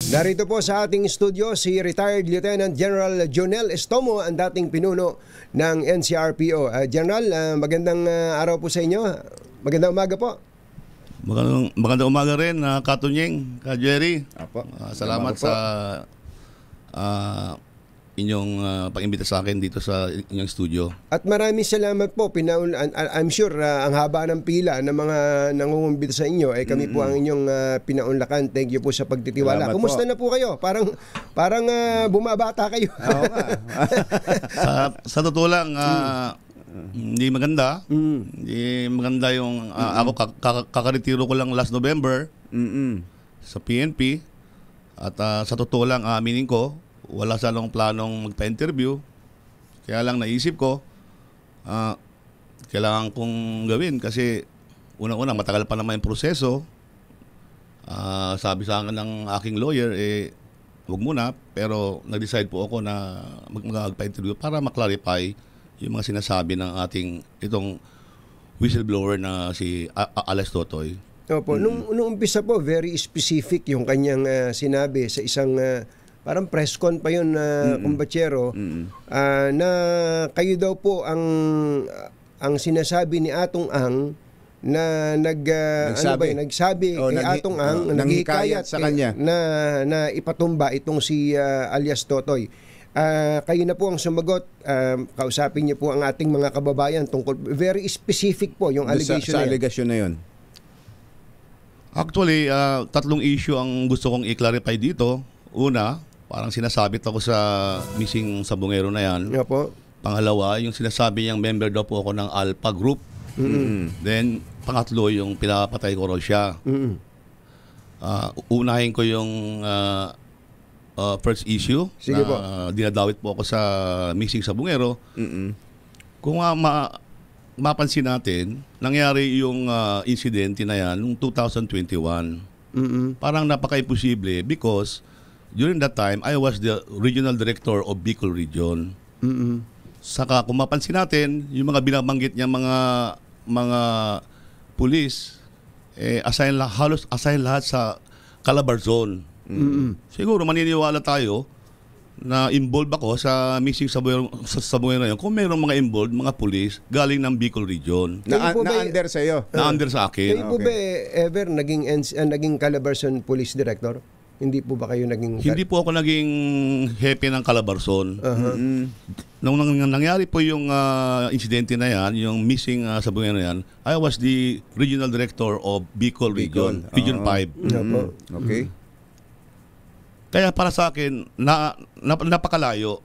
Narito po sa ating studio si retired Lieutenant General Jonel Estomo, ang dating pinuno ng NCRPO. General, magandang araw po sa inyo. Magandang umaga po. Magandang umaga rin, Katunying, Ka Jerry. Apo. Salamat sa inyong pag-imbita sa akin dito sa inyong studio. At maraming salamat po. I'm sure ang haba ng pila ng mga nangungumbita sa inyo ay kami po ang inyong pinaunlakan. Thank you po sa pagtitiwala. Salamat Kumusta po. na po kayo? Parang bumabata kayo. Oo nga. sa totoo lang, hindi maganda. Hindi maganda yung ako kakaretiro ko lang last November sa PNP. At sa totoo lang, aminin ko, wala sanang planong magpa-interview. Kaya lang naisip ko, kailangan kong gawin kasi unang-una matagal pa naman yung proseso. Sabi sa akin ng aking lawyer, wag muna, pero nag-decide po ako na magpa-interview para maklarify yung mga sinasabi ng ating itong whistleblower na si Alex Totoy. Opo, nung umpisa po, very specific yung kanyang sinabi sa isang parang press con pa yun na kumbatsero, na kayo daw po ang sinasabi ni Atong Ang na nagsabi kay Atong Ang, naghikayat sa kanya na ipatumba itong si alias Totoy. Kayo na po ang sumagot, kausapin niyo po ang ating mga kababayan tungkol, very specific po yung allegation sa na yan. allegation na yun. Actually, tatlong issue ang gusto kong i-clarify dito. Una, parang sinasabit ako sa missing sabungero na yan. Nga po. Pangalawa, yung sinasabi niyang member daw po ako ng Alpha Group. Then, pangatlo, yung pinapatay ko raw siya. Unahin ko yung first issue. Sige na po. Dinadawit po ako sa missing sabungero. Kung mapansin natin, nangyari yung insidente na yan noong 2021. Parang napaka-imposible because during that time, I was the regional director of Bicol Region. Saka kung mapansin natin, yung mga binabanggit niya mga pulis, halos assign lahat sa Calabar Zone. Siguro maniniwala tayo na involved ako sa missing sabungero na yun. Kung mayroong mga involved, mga pulis, galing ng Bicol Region. Na-under sa'yo. Na-under sa akin. Kayo po ba ever naging Calabarzon Police Director? Hindi po ba kayo naging... Hindi po ako naging hepe ng Calabarzon. Nung nangyari po yung insidente na yan, yung missing sabungero na yan, I was the regional director of Bicol Region, Region 5. Okay. Kaya para sa akin, napakalayo.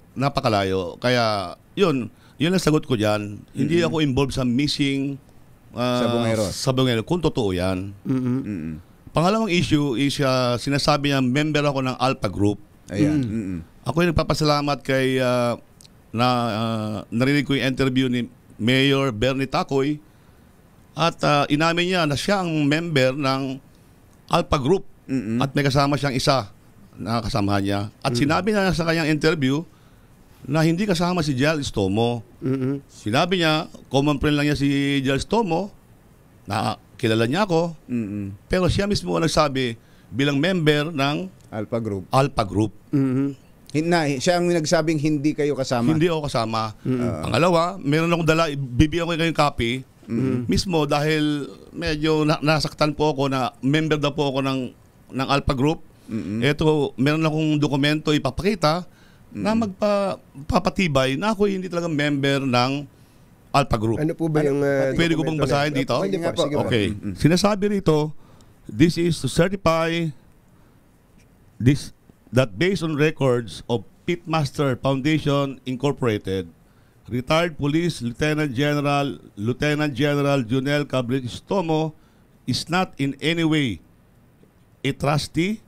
Kaya yun ang sagot ko dyan. Hindi ako involved sa missing sabungero, kung totoo yan. Pangalawang issue is sinasabi niya member ako ng Alpha Group. Ayan. Ako yung nagpapasalamat kay narinig ko yung interview ni Mayor Bernie Tacoy at inamin niya na siya ang member ng Alpha Group at may kasama siyang isa na kasama niya. At sinabi niya sa kanyang interview na hindi kasama si Jel Estomo. Sinabi niya, common friend lang niya si Jel Estomo, na kilala niya ako, pero siya mismo ang nagsabi bilang member ng Alpha Group. Siya ang nagsabing hindi kayo kasama. Hindi ako kasama. Pangalawa, meron akong dala, bibigyan ko kayong copy, mismo dahil medyo nasaktan po ako na member daw po ako ng Alpha Group. Ito, meron akong dokumento ipapakita na magpapatibay na ako hindi talaga member ng Alpha Group. Ano po ba yung... Pwede ko bang basahin dito? Pwede po, sige po. Okay. Sinasabi rito, this is to certify that based on records of Pitmaster Foundation Incorporated, retired Police Lieutenant General Jonel Cabrera Estomo is not in any way a trustee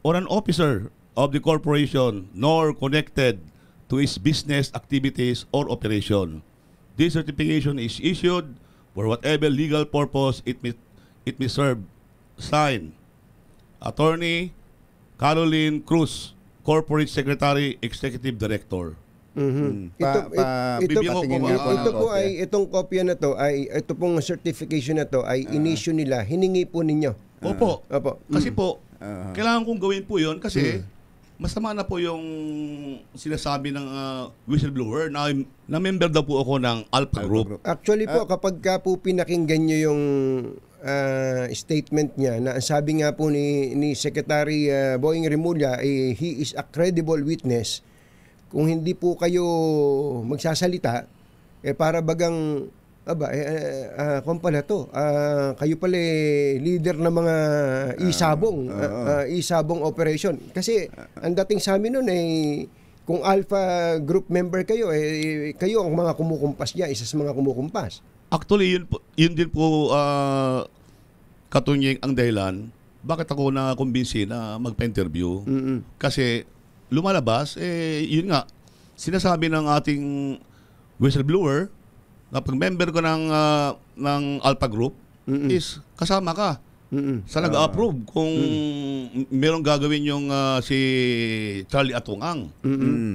or an officer of the corporation nor connected to its business activities or operation. This certification is issued for whatever legal purpose it may serve. Signed, Attorney Caroline Cruz, Corporate Secretary, Executive Director. Itong kopya na to ay ito pong certification na to ay inisyu nila, hiningi po ninyo. Opo. Kasi po Kailangan kong gawin po yun kasi masama na po yung sinasabi ng whistleblower na member daw po ako ng Alpha Group. Actually po, kapag ka po pinakinggan nyo yung statement niya, na ang sabi nga po ni Secretary Boying Remulla, he is a credible witness. Kung hindi po kayo magsasalita, para bagang, kung pala to, kayo pala leader ng mga isabong operation. Kasi ang dating sa amin nun kung Alpha Group member kayo, kayo ang mga kumukumpas niya, isa sa mga kumukumpas. Actually, yun din po Katunying ang dahilan bakit ako na-kumbinsi na magpa-interview. Kasi lumalabas, yun nga, sinasabi ng ating whistleblower na pag member ko ng Alpha Group is kasama ka sa nag-approve kung merong gagawin yung si Charlie Atungang.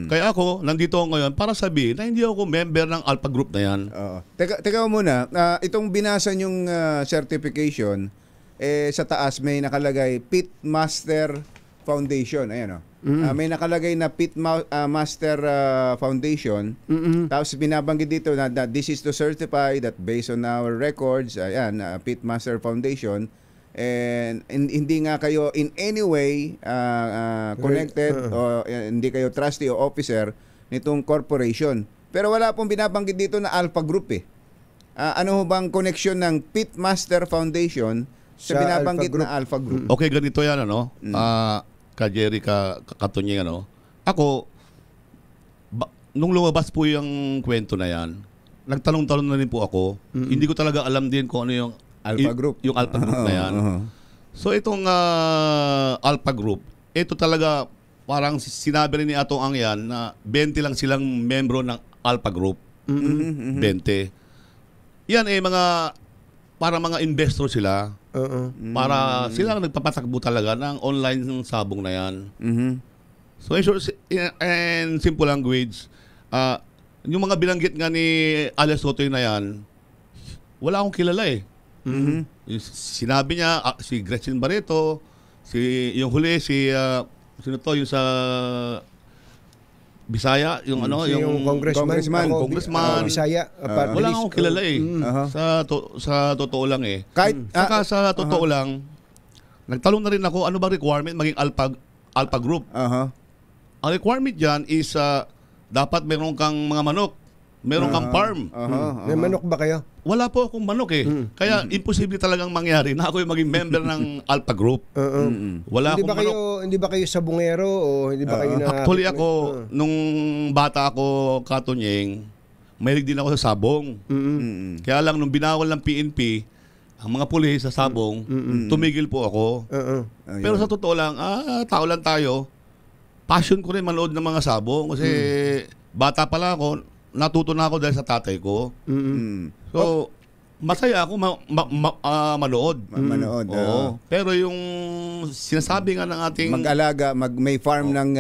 Kaya ako, nandito ako ngayon para sabihin na hindi ako member ng Alpha Group na yan. Teka muna, itong binasa yung certification, sa taas may nakalagay Pitmaster Foundation. Ayan may nakalagay na Pitmaster Foundation. Tapos binabanggit dito na this is to certify that based on our records, Pitmaster Foundation, and hindi nga kayo in any way connected o hindi kayo trustee o officer nitong corporation. Pero wala pong binabanggit dito na Alpha Group ano bang connection ng Pitmaster Foundation sa binabanggit na Alpha Group? Okay, ganito yan, Jerry, Katunying, Ako, nung lumabas po yung kwento na yan, nagtanong-tanong na rin po ako. Hindi ko talaga alam din kung ano yung Alpha Group. Yung Alpha Group na yan. So itong Alpha Group, ito talaga parang sinabi rin ni Atong Ang yan na 20 lang silang membro ng Alpha Group. 20. Yan para mga investor sila. Para sila nagpapatakbo talaga ng online sabong na yan. So in short and simple language, yung mga binanggit nga ni Alex Sotoy na yan, wala akong kilala Sinabi niya si Gretchen Barreto, yung huli sino to, yung sa Bisaya, yung yung congressman Bisaya, wala akong kilala sa totoo lang Kahit saka sa totoo lang, nagtanong na rin ako ano ba requirement maging Alpha Group. Ang requirement diyan is dapat meron kang mga manok, meron kang farm. May manok ba kayo? Wala po akong manok Kaya imposible talagang mangyari na ako yung maging member ng Alpha Group. Wala akong manok. Hindi ba kayo sabungero o hindi ba kayo na... Actually ako, nung bata ako, Katunying, mahilig din ako sa sabong. Kaya lang nung binawal ng PNP, ang mga pulis sa sabong, tumigil po ako. Pero sa totoo lang, tao lang tayo. Passion ko rin manood ng mga sabong kasi bata pa lang ako, natuto na ako dahil sa tatay ko. So, masaya ako manood. Manood. Pero yung sinasabi nga ng ating mag-alaga, may farm ng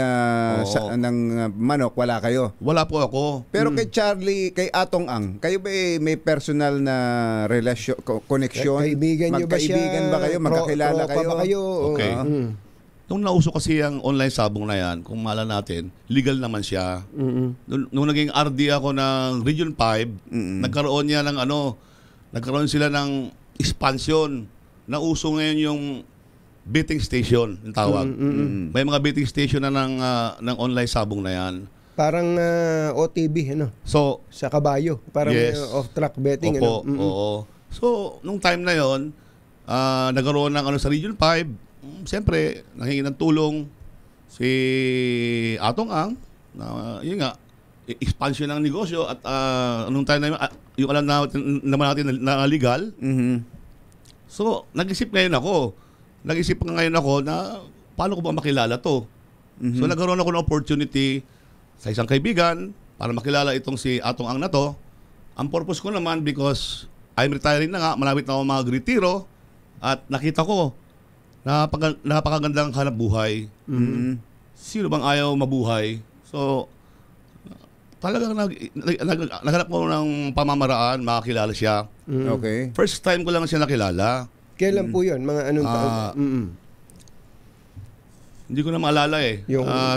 manok, wala kayo. Wala po ako. Pero kay Charlie, kay Atong Ang, kayo ba may personal na relasyon, connection? Kaibigan nyo ba siya? Magkaibigan ba kayo? Magkakilala kayo? Ba kayo? Okay. Nung nauso kasi ang online sabong na yan, kung maalala natin, legal naman siya. Nung naging RD ako ng Region 5, nagkaroon sila ng expansion. Nauso ngayon yung betting station, yung tawag. May mga betting station na ng online sabong na yan. Parang OTB, So, sa kabayo. Parang off-track betting. Opo, oo. So, nung time na yon, nagkaroon ng sa Region 5, siyempre, nanghingi ng tulong si Atong Ang, yun nga, expansion ng negosyo at anong time na yung alam naman natin na legal. So, nag-isip ngayon ako na paano ko ba makilala to? So, nagkaroon ako ng opportunity sa isang kaibigan para makilala itong si Atong Ang na to. Ang purpose ko naman because I'm retiring na nga, malapit na ako mag-retiro at nakita ko napakagandang hanap buhay. Sino bang ayaw mabuhay? So, talagang naghanap ko ng pamamaraan, makakilala siya. Okay. First time ko lang siya nakilala. Kailan po yun? Mga anong taon? Hindi ko na maalala eh.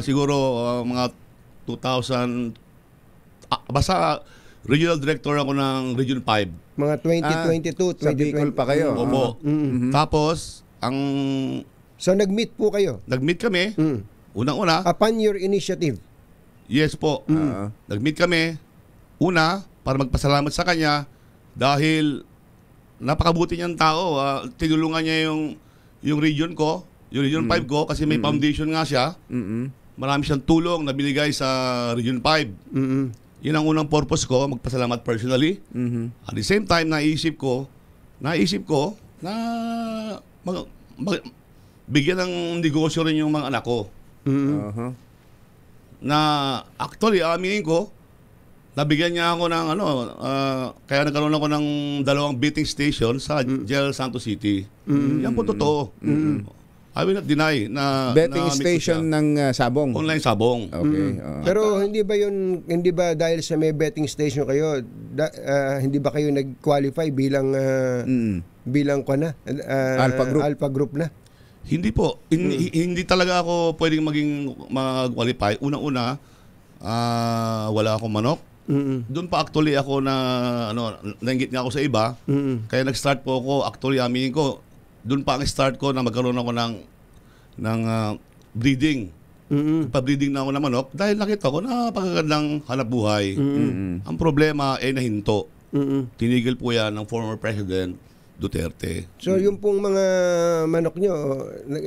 Siguro mga 2000, basta regional director ako ng Region 5. Mga 2022, Sa Bicol 2020. pa kayo. Opo. Tapos, So nag-meet po kayo nag-meet kami, unang-una, upon your initiative. yes po, nag-meet kami, una, para magpasalamat sa kanya, dahil napakabuti niyang tao. Tinulungan niya yung region ko, yung Region 5 ko, kasi may foundation nga siya. Marami siyang tulong na binigay sa Region 5. Yun ang unang purpose ko, magpasalamat personally. At the same time, naisip ko na bigyan ng negosyo rin yung mga anak ko. Na actually, aminin ko, nabigyan niya ako ng kaya nagkaroon ako ng 2 betting station sa General Santos City. Yan po totoo. I will not deny na Betting na station ng sabong. online sabong. Okay. Pero hindi ba dahil sa may betting station kayo, hindi ba kayo nag-qualify bilang Alpha Group na? Hindi po. Hindi talaga ako pwedeng mag-qualify. Unang-una, wala akong manok. Doon pa actually ako nainggit nga ako sa iba. Kaya nag-start po ako, actually aminin ko, doon pa ang start ko na magkaroon ako ng breeding. Pa-breeding na ako ng manok dahil nakita ko na pagkagandang hanap buhay. Ang problema ay nahinto. Tinigil po yan ng former President Duterte. So yung pong mga manok nyo,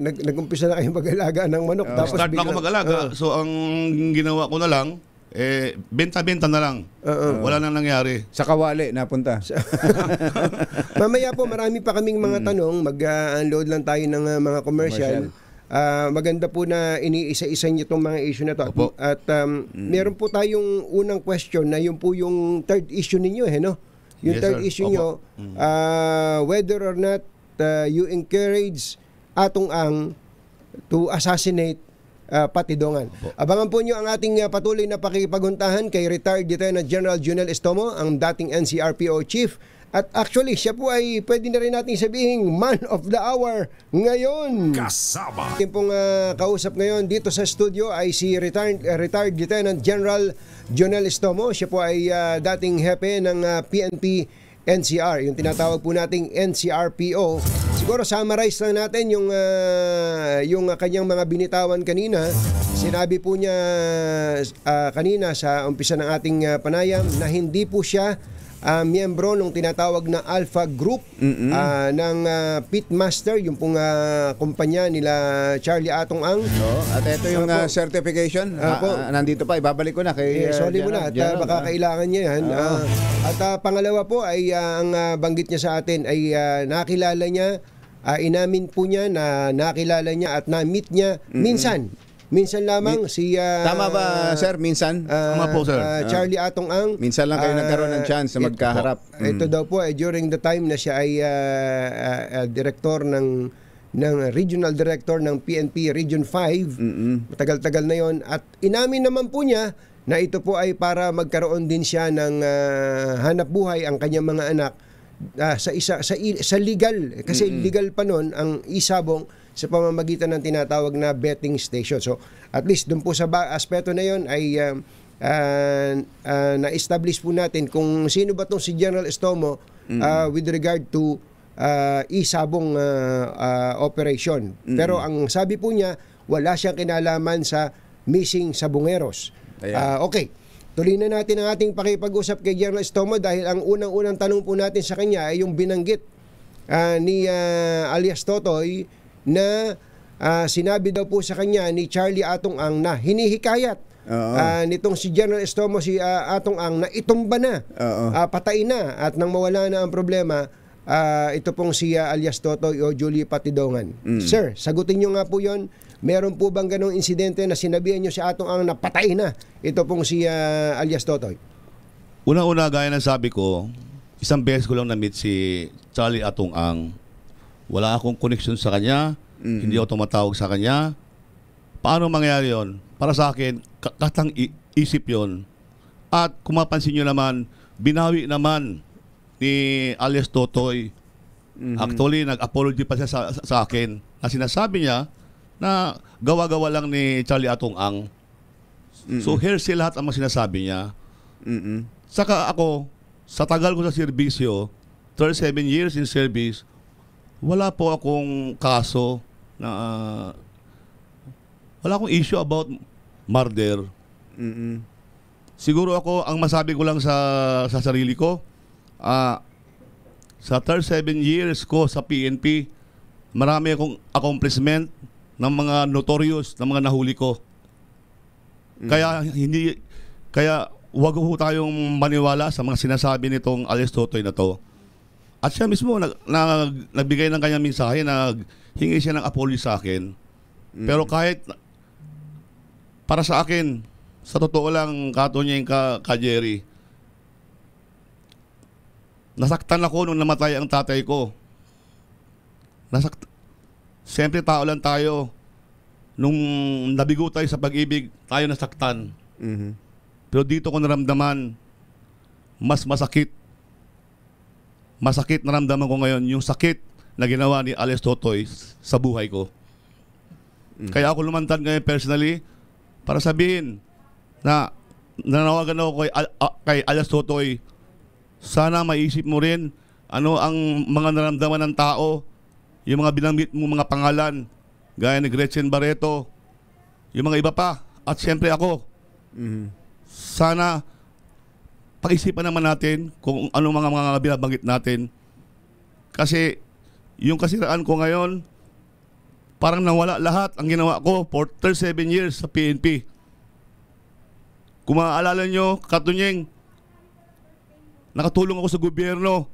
nag-umpisa na kayong mag-alaga ng manok. Tapos Start na ako mag-alaga. So ang ginawa ko na lang, benta-benta na lang. Wala nang nangyari. Sa Kawali napunta. Mamaya po, marami pa kaming mga tanong. Mag-unload lang tayo ng mga commercial. Maganda po na iniisa-isa niyo itong mga issue na to. Opo. At meron po tayong unang question na yun po yung third issue ninyo, no? Yung Yes, third sir. issue Opo. nyo, whether or not you encourage Atong Ang to assassinate Patidongan. Abangan po nyo ang ating patuloy na pakikipaguntahan kay retired Lieutenant General Junel Estomo, ang dating NCRPO Chief. At actually, siya po ay pwede na rin natin sabihin Man of the Hour ngayon. Kasama. Ating pong kausap ngayon dito sa studio ay si retired Lieutenant General Junel Estomo. Siya po ay dating hepe ng PNP NCR, yung tinatawag po nating NCRPO. Siguro summarize lang natin yung kanyang mga binitawan kanina. Sinabi po niya kanina sa umpisa ng ating panayam na hindi po siya miyembro ng tinatawag na Alpha Group ng Pitmaster, yung pong kumpanya nila Charlie Atong Ang. At ito yung certification. Nandito pa, ibabalik ko na kay Sorry mo na, at baka kailangan niya yan. At pangalawa po ay ang banggit niya sa atin ay nakilala niya, inamin po niya na nakilala niya at na-meet niya minsan lamang si Tama ba, sir? Minsan? Tama po, sir. Charlie Atong Ang. Minsan lang kayo nagkaroon ng chance na magkaharap. Ito daw po during the time na siya ay director ng regional director ng PNP Region 5. Matagal-tagal na yon, at inamin naman po niya na ito po ay para magkaroon din siya ng hanap buhay ang kanyang mga anak sa legal, kasi legal pa noon ang isabong sa pamamagitan ng tinatawag na betting station. So at least doon po sa aspeto na yon ay na-establish po natin kung sino ba tong si General Estomo with regard to isabong operation. Pero ang sabi po niya, wala siyang kinalaman sa missing sabongeros. Okay. Tuloy na natin ang ating pakipag-usap kay General Estomo dahil ang unang-unang tanong po natin sa kanya ay yung binanggit ni alias Totoy na sinabi daw po sa kanya ni Charlie Atong Ang na hinihikayat nitong si General Estomo si Atong Ang na itumba na, patay na, at nang mawala na ang problema, ito pong si alias Totoy o Julie Patidongan. Sir, sagutin nyo nga po yon. Meron po bang ganong insidente na sinabihan nyo si Atong Ang na patay na ito pong si alias Totoy? Una-una, gaya ng sabi ko, isang beses ko lang na-meet si Charlie Atong Ang. Wala akong connection sa kanya, hindi ako tumatawag sa kanya. Paano mangyari yon? Para sa akin, katang isip yon. At kung mapansin nyo naman, binawi naman ni alias Totoy. Actually, nag-apology pa siya sa akin. Na sinasabi niya na gawa-gawa lang ni Charlie Atong Ang. So hearsay lahat ang mga sinasabi niya. Saka ako, sa tagal ko sa serbisyo, 37 years in service, wala po akong kaso na wala akong issue about murder. Siguro ako, ang masabi ko lang sa sarili ko, sa 37 years ko sa PNP, marami akong accomplishment ng mga notorious, ng mga nahuli ko. Kaya wag ho tayong maniwala sa mga sinasabi nitong Alice Totoy na to. At siya mismo nagbigay ng kanyang mensahe, naghingi siya ng apology sa akin. Pero kahit para sa akin, sa totoo lang, Katunyeng, ka Jerry, nasaktan ako nung namatay ang tatay ko. Siyempre tao lang tayo. Nung nabigo tayo sa pag-ibig, tayo nasaktan. Pero dito ko naramdaman, mas masakit. Masakit naramdaman ko ngayon yung sakit na ginawa ni Alice Totoy sa buhay ko. Kaya ako lumantad ngayon personally para sabihin na nanawagan ako kay Alice Totoy, sana maisip mo rin ano ang mga naramdaman ng tao, yung mga binanggit mo mga pangalan, gaya ni Gretchen Barreto, yung mga iba pa, at siyempre ako. Sana pag-isipan naman natin kung ano mga binabanggit natin. Kasi yung kasiraan ko ngayon, parang nawala lahat ang ginawa ko for 37 years sa PNP. Kung maaalala nyo, Katunyeng, nakatulong ako sa gobyerno,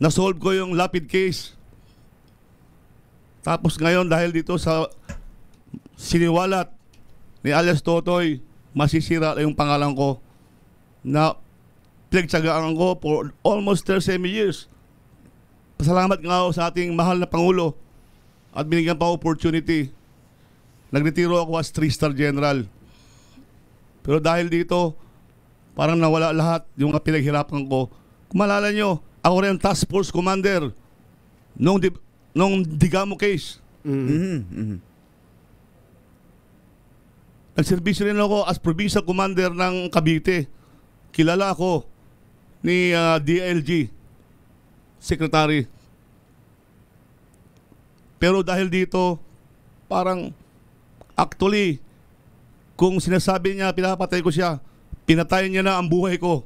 na-solve ko yung lapid case. Tapos ngayon, dahil dito sa siniwalat ni Alice Totoy, masisira yung pangalan ko na pinagtsagaan ko for almost 37 years. Pasalamat nga ako sa ating mahal na Pangulo at binigyan pa ako opportunity. Nagretiro ako as 3-star general. Pero dahil dito, parang nawala lahat yung pinaghirapan ko. Kung maalala nyo, ako rin task force commander nung Digamo case. Nagserbisyo rin ako as provincial commander ng Cavite. Kilala ako ni DLG secretary. Pero dahil dito, parang actually, kung sinasabi niya pinapatay ko siya, pinatayin niya na ang buhay ko.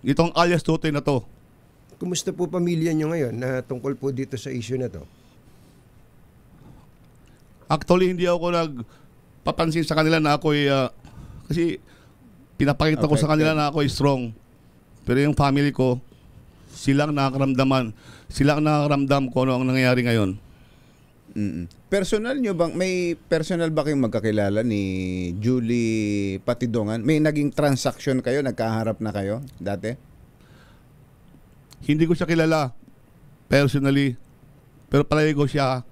Itong Alice Totoy na to. Kumusta po pamilya niyo ngayon na tungkol po dito sa issue na to? Actually, hindi ako nagpapansin sa kanila na ako'y kasi pinapakita ko sa kanila na ako'y strong. Pero yung family ko, silang nakakaramdam ko ano ang nangyayari ngayon. Personal nyo bang, may personal ba kayong magkakilala ni Julie Patidongan? May naging transaction kayo, nagkaharap na kayo dati? Hindi ko siya kilala personally, pero palagi ko siya,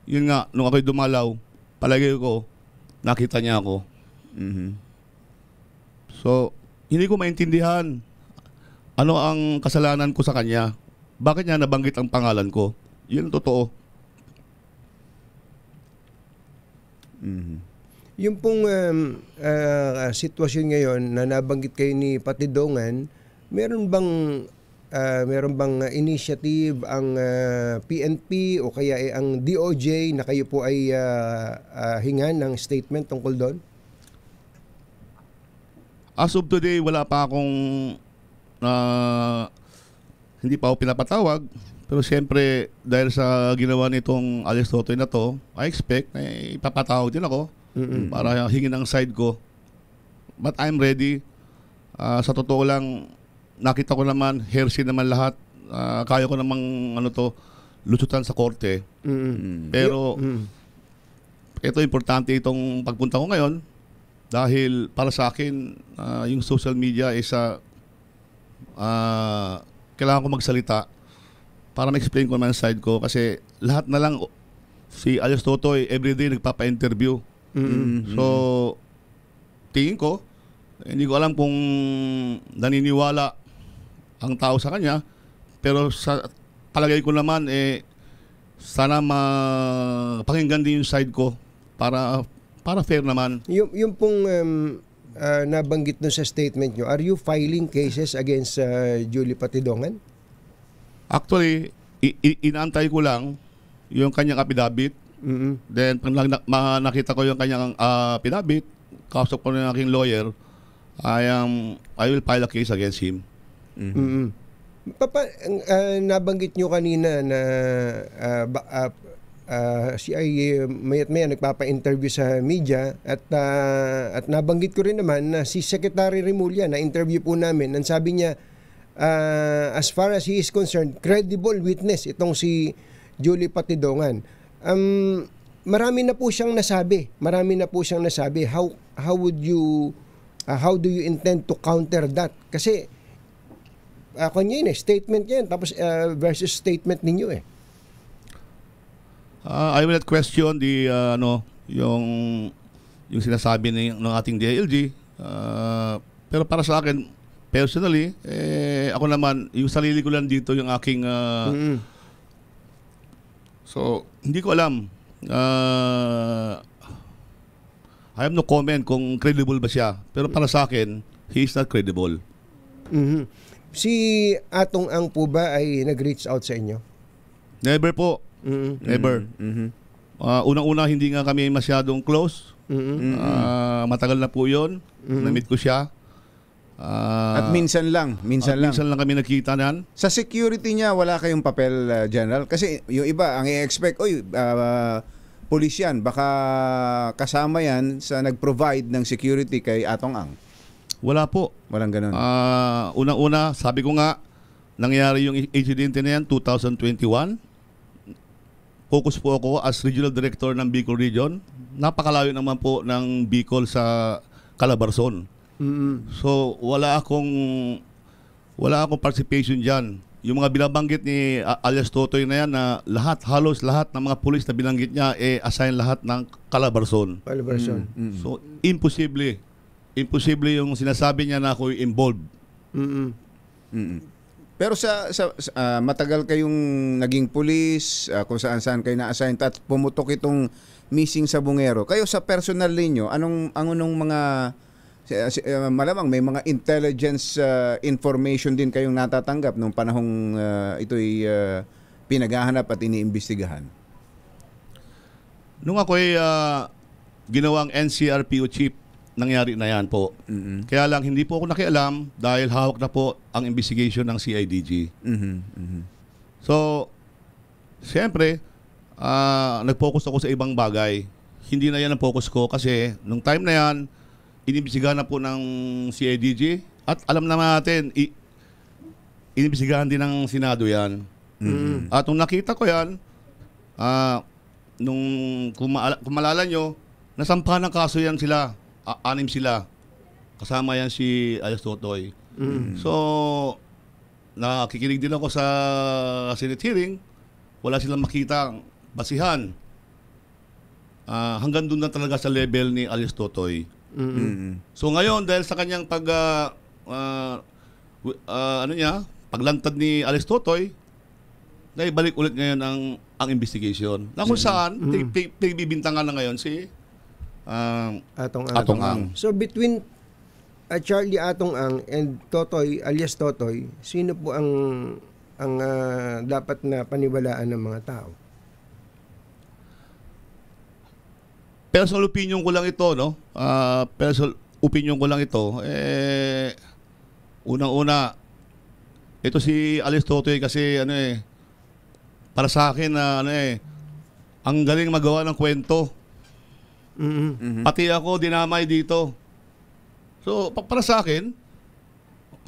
yun nga, nung ako'y dumalaw, palagi ko, nakita niya ako. So, hindi ko maintindihan ano ang kasalanan ko sa kanya. Bakit niya nabanggit ang pangalan ko? Yun ang totoo. Yung pong sitwasyon ngayon na nabanggit kayo ni Patidongan, meron bang initiative ang PNP o kaya ang DOJ na kayo po ay hingan ng statement tungkol doon? As of today, wala pa akong hindi pa ako pinapatawag. Pero siyempre, dahil sa ginawa nitong Alice Totoy na to, I expect na ipapatawag din ako para hingin ang side ko. But I'm ready. Sa totoo lang, nakita ko naman, hearsay naman lahat. Kaya ko namang lusutan sa korte. Pero, ito importante itong pagpunta ko ngayon dahil para sa akin, yung social media is kailangan ko magsalita para ma-explain ko naman ang side ko kasi lahat na lang si Alice Totoy everyday nagpapa-interview. So tingin ko, hindi ko alam kung naniniwala ang tao sa kanya, pero sa palagay ko naman sana pakinggan din yung side ko para fair naman. Yung pong nabanggit no sa statement nyo, are you filing cases against Julie Patidongan? Actually, inaantay ko lang yung kanyang affidavit. Then, pag nakita ko yung kanyang affidavit, kausap ko ng aking lawyer, I will file a case against him. Nabanggit nyo kanina na mayat maya nagpapa-interview sa media at nabanggit ko rin naman na si Secretary Remulla na interview po namin, ang sabi niya as far as he is concerned, credible witness itong si Julie Patidongan. Marami na po siyang nasabi. How do you intend to counter that? Kasi statement yan tapos versus statement ninyo eh. I will not question yung sinasabi ng ating DILG. Pero para sa akin, personally, ako naman, yung sarili ko lang dito, yung aking... So, hindi ko alam. I have no comment kung credible ba siya. Pero para sa akin, he is not credible. Si Atong Ang po ba ay nag-reach out sa inyo? Never po. Never. Unang-una, hindi nga kami masyadong close. Matagal na po yun. Na-meet ko siya. At minsan lang kami nakita nan. Sa security niya, wala kayong papel, General? Kasi yung iba, ang i-expect, pulis yan, baka kasama yan sa nag-provide ng security kay Atong Ang. Wala po. Walang ganun. Unang-una, sabi ko nga, nangyari yung incident na yan, 2021. Focus po ako as Regional Director ng Bicol Region. Napakalayo naman po ng Bicol sa Calabarzon. So wala akong participation diyan. Yung mga binabanggit ni alias Totoy na yan na halos lahat ng mga pulis na binanggit niya assign lahat ng Calabarzon. So imposible yung sinasabi niya na ako'y involved. Pero sa matagal kayong naging pulis, kung saan kayo na-assign at pumutok itong missing sa Bungero. Kayo sa personal ninyo, anong mga malamang may mga intelligence information din kayong natatanggap nung panahong ito'y pinaghahanap at iniimbestigahan? Nung ako'y ginawang NCRPO chief, nangyari na yan po. Kaya lang hindi po ako nakialam dahil hawak na po ang investigation ng CIDG. So, siyempre, nag-focus ako sa ibang bagay. Hindi na yan ang focus ko kasi nung time na yan, inimbestigahan na po ng CIDG at alam naman natin, inimbestigahan din ng Senado yan. At nung nakita ko yan, kung maalala nyo, nasampahan ng kaso yan sila. 6 sila. Kasama yan si alias Totoy. So, nakikinig din ako sa Senate hearing. Wala silang makita basihan. Hanggang doon na talaga sa level ni alias Totoy. So ngayon dahil sa kanyang paglantad ni alias Totoy, naibalik ulit ngayon ang investigation. Na kung saan pinagbibintangan na ngayon si Atong Ang. So between Charlie Atong Ang and Totoy alias Totoy, sino po ang dapat na paniwalaan ng mga tao? Personal opinion ko lang ito, no? Personal opinion ko lang ito. Unang-una, ito si alias Totoy kasi para sa akin ang galing magawa ng kwento. Pati ako dinamay dito. So, para sa akin,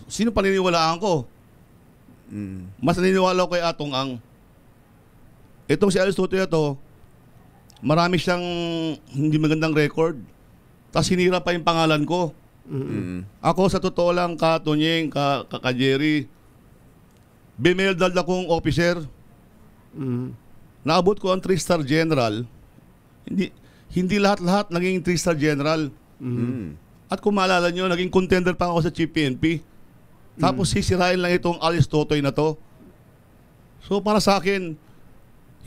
sino paniniwalaan ko? Mas naniniwala ko kay Atong Ang. Itong si alias Totoy ito, marami siyang hindi magandang record. Tapos hinira pa yung pangalan ko. Ako sa totoo lang, Tonyeng, Jerry, bimeldal akong officer. Naabot ko ang 3-star general. Hindi lahat-lahat naging 3-star general. At kung maalala nyo, naging contender pa ako sa Chief PNP. Tapos sisirain lang itong alias Totoy na to. So para sa akin,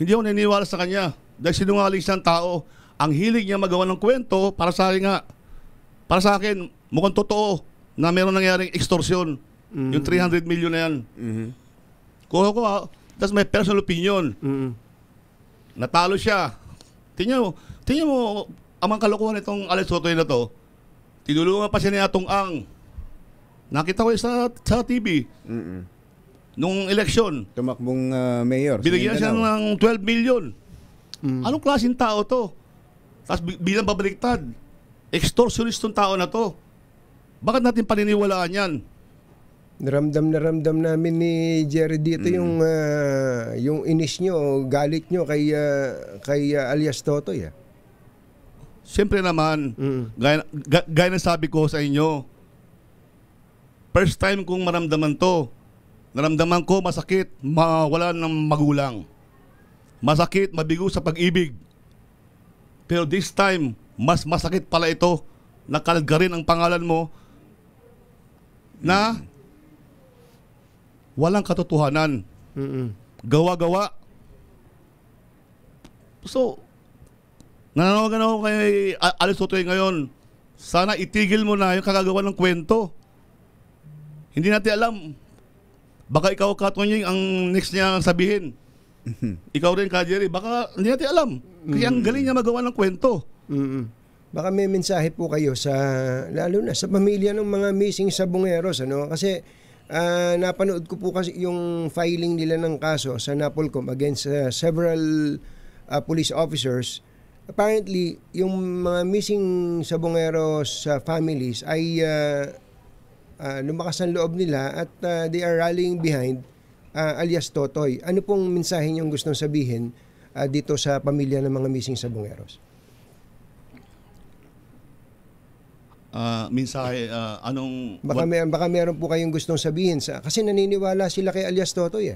Hindi ako naniniwala sa kanya. Dahil sinungaling siyang tao. Ang hilig niya magawa ng kwento, para sa akin nga, para sa akin, mukhang totoo na meron nangyaring extortion. Yung 300 million na yan. Kuha ko, that's my personal opinion. Natalo siya. Tingnan mo, ang mga kalokohan itong Alex Sotoy na to, tinulungan pa siya ni Atong Ang. Nakita ko sa TV. Nung eleksyon. Tumakbong mayor. Binigyan siya ng 12 million. Anong klaseng tao to? Tapos bilang babaliktad, extortionist tong tao na to. Bakit natin paniniwalaan yan? Naramdam namin ni Jerry dito yung inis nyo, galit nyo kay alias Totoy. Siyempre naman, gaya na sabi ko sa inyo, first time kong maramdaman to. Naramdaman ko masakit, mawalan ng magulang. Masakit, mabigo sa pag-ibig. Pero this time, mas masakit pala ito. Nakalagarin ang pangalan mo na walang katotohanan. Gawa-gawa. So, nananawagan ako kay Alex Sotoy ngayon. Sana itigil mo na yung kagagawa ng kwento. Hindi natin alam. Baka ikaw, Katonying, ang next niya sabihin. Ikaw rin, Jerry, baka hindi natin alam. Kasi ang galing niya magawa ng kwento. Baka may mensahe po kayo sa, lalo na sa pamilya ng mga missing sabongeros, ano? Kasi napanood ko po kasi yung filing nila ng kaso sa NAPOLCOM against several police officers. Apparently, yung mga missing sabongeros families ay lumakas ang loob nila at they are rallying behind alias Totoy. Ano pong mensahe niyong gustong sabihin dito sa pamilya ng mga missing sabongeros? Mensahe, anong... Baka meron po kayong gustong sabihin kasi naniniwala sila kay alias Totoy.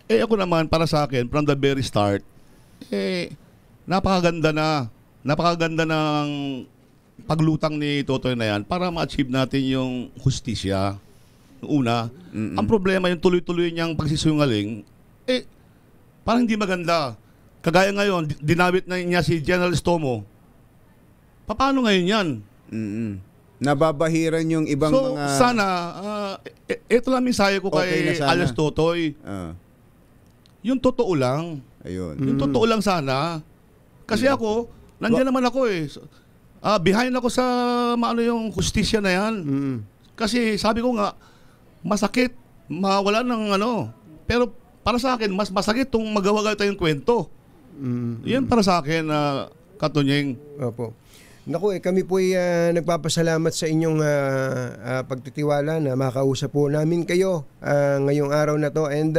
Ako naman, para sa akin, from the very start, napakaganda ng paglutang ni Totoy na yan para ma-achieve natin yung hustisya. Una, ang problema yung tuloy-tuloy niyang pagsisungaling, parang hindi maganda. Kagaya ngayon, dinawit na niya si General Estomo. Paano ngayon yan? Nababahiran yung ibang so, mga... sana, ito lang mensahe ko Okay kay Alex Totoy. Yung totoo lang. Ayun. Yung totoo lang sana. Kasi ako, nandiyan naman ako behind ako sa yung hustisya na yan. Kasi sabi ko nga, masakit, mawala ng pero para sa akin, mas masakit itong magawa tayong kwento. Yan para sa akin, Katonying. Opo. Naku, kami po ay nagpapasalamat sa inyong pagtitiwala na makausap po namin kayo ngayong araw na to. And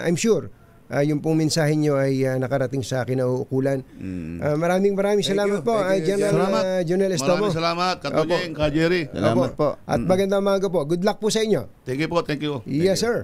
I'm sure yung pong mensahe nyo ay nakarating sa akin na uukulan. Maraming salamat po, General Jonel Estomo. Maraming salamat, Katonying, Jerry. Salamat po. At magandang umaga po. Good luck po sa inyo. Thank you po, thank you. Yes, sir.